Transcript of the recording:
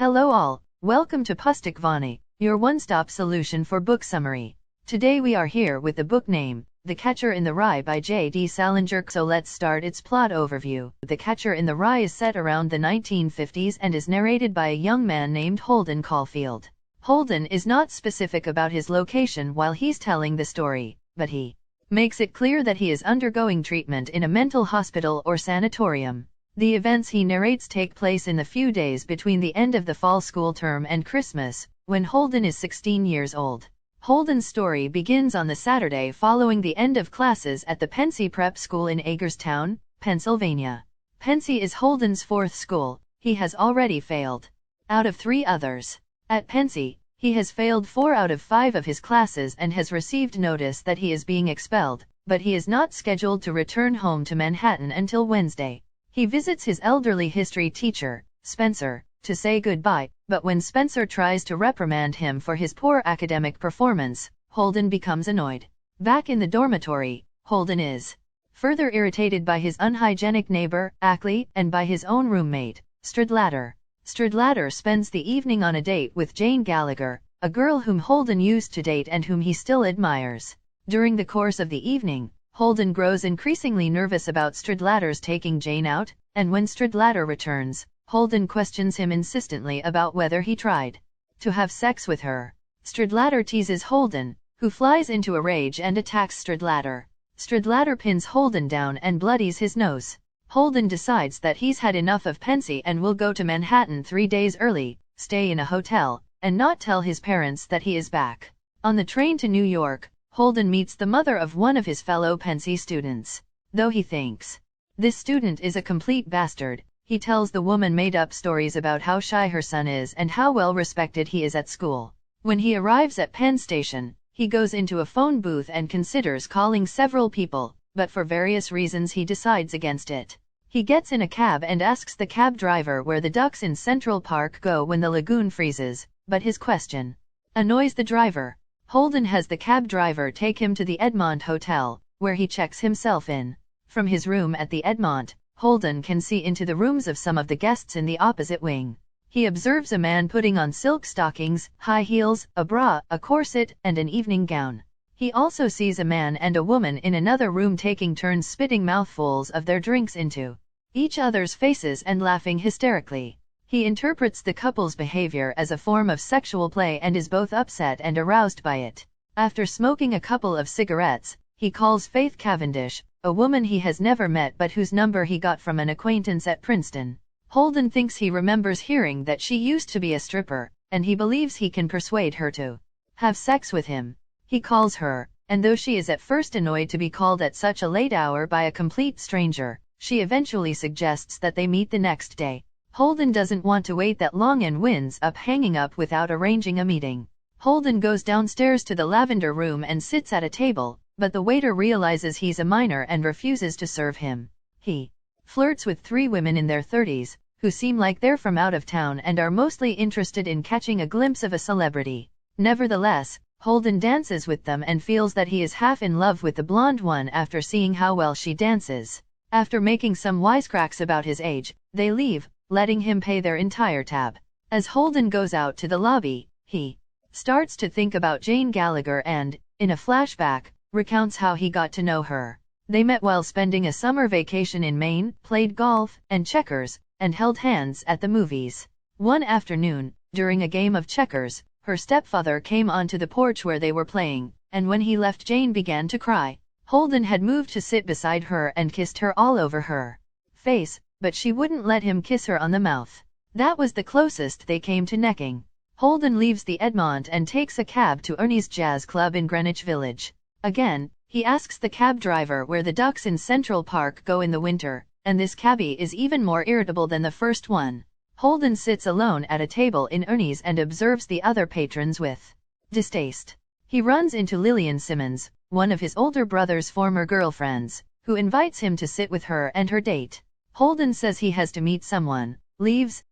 Hello all, welcome to Pustik Vani, your one-stop solution for book summary. Today we are here with the book name, The Catcher in the Rye by J.D. Salinger. So let's start its plot overview. The Catcher in the Rye is set around the 1950s and is narrated by a young man named Holden Caulfield. Holden is not specific about his location while he's telling the story, but he makes it clear that he is undergoing treatment in a mental hospital or sanatorium. The events he narrates take place in the few days between the end of the fall school term and Christmas, when Holden is 16 years old. Holden's story begins on the Saturday following the end of classes at the Pensy Prep School in Hagerstown, Pennsylvania. Pensy is Holden's fourth school. He has already failed out of 3 others. At Pensy, he has failed 4 out of 5 of his classes and has received notice that he is being expelled, but he is not scheduled to return home to Manhattan until Wednesday. He visits his elderly history teacher, Spencer, to say goodbye, but when Spencer tries to reprimand him for his poor academic performance, Holden becomes annoyed. Back in the dormitory, Holden is further irritated by his unhygienic neighbor, Ackley, and by his own roommate, Stradlater. Stradlater spends the evening on a date with Jane Gallagher, a girl whom Holden used to date and whom he still admires. During the course of the evening, Holden grows increasingly nervous about Stradlater's taking Jane out, and when Stradlater returns, Holden questions him insistently about whether he tried to have sex with her. Stradlater teases Holden, who flies into a rage and attacks Stradlater. Stradlater pins Holden down and bloodies his nose. Holden decides that he's had enough of Pensy and will go to Manhattan 3 days early, stay in a hotel, and not tell his parents that he is back. On the train to New York, Holden meets the mother of one of his fellow Pensy students. Though he thinks this student is a complete bastard, he tells the woman made-up stories about how shy her son is and how well respected he is at school. When he arrives at Penn Station, he goes into a phone booth and considers calling several people, but for various reasons he decides against it. He gets in a cab and asks the cab driver where the ducks in Central Park go when the lagoon freezes, but his question annoys the driver. Holden has the cab driver take him to the Edmond Hotel, where he checks himself in. From his room at the Edmond, Holden can see into the rooms of some of the guests in the opposite wing. He observes a man putting on silk stockings, high heels, a bra, a corset, and an evening gown. He also sees a man and a woman in another room taking turns spitting mouthfuls of their drinks into each other's faces and laughing hysterically. He interprets the couple's behavior as a form of sexual play and is both upset and aroused by it. After smoking a couple of cigarettes, he calls Faith Cavendish, a woman he has never met but whose number he got from an acquaintance at Princeton. Holden thinks he remembers hearing that she used to be a stripper, and he believes he can persuade her to have sex with him. He calls her, and though she is at first annoyed to be called at such a late hour by a complete stranger, she eventually suggests that they meet the next day. Holden doesn't want to wait that long and winds up hanging up without arranging a meeting. Holden goes downstairs to the lavender room and sits at a table, but the waiter realizes he's a minor and refuses to serve him. He flirts with 3 women in their 30s, who seem like they're from out of town and are mostly interested in catching a glimpse of a celebrity. Nevertheless, Holden dances with them and feels that he is half in love with the blonde one after seeing how well she dances. After making some wisecracks about his age, they leave, letting him pay their entire tab. As Holden goes out to the lobby, he starts to think about Jane Gallagher and, in a flashback, recounts how he got to know her. They met while spending a summer vacation in Maine, played golf and checkers, and held hands at the movies. One afternoon, during a game of checkers, her stepfather came onto the porch where they were playing, and when he left Jane began to cry. Holden had moved to sit beside her and kissed her all over her face, but she wouldn't let him kiss her on the mouth. That was the closest they came to necking. Holden leaves the Edmond and takes a cab to Ernie's Jazz Club in Greenwich Village. Again, he asks the cab driver where the ducks in Central Park go in the winter, and this cabbie is even more irritable than the first one. Holden sits alone at a table in Ernie's and observes the other patrons with distaste. He runs into Lillian Simmons, one of his older brother's former girlfriends, who invites him to sit with her and her date. Holden says he has to meet someone, leaves,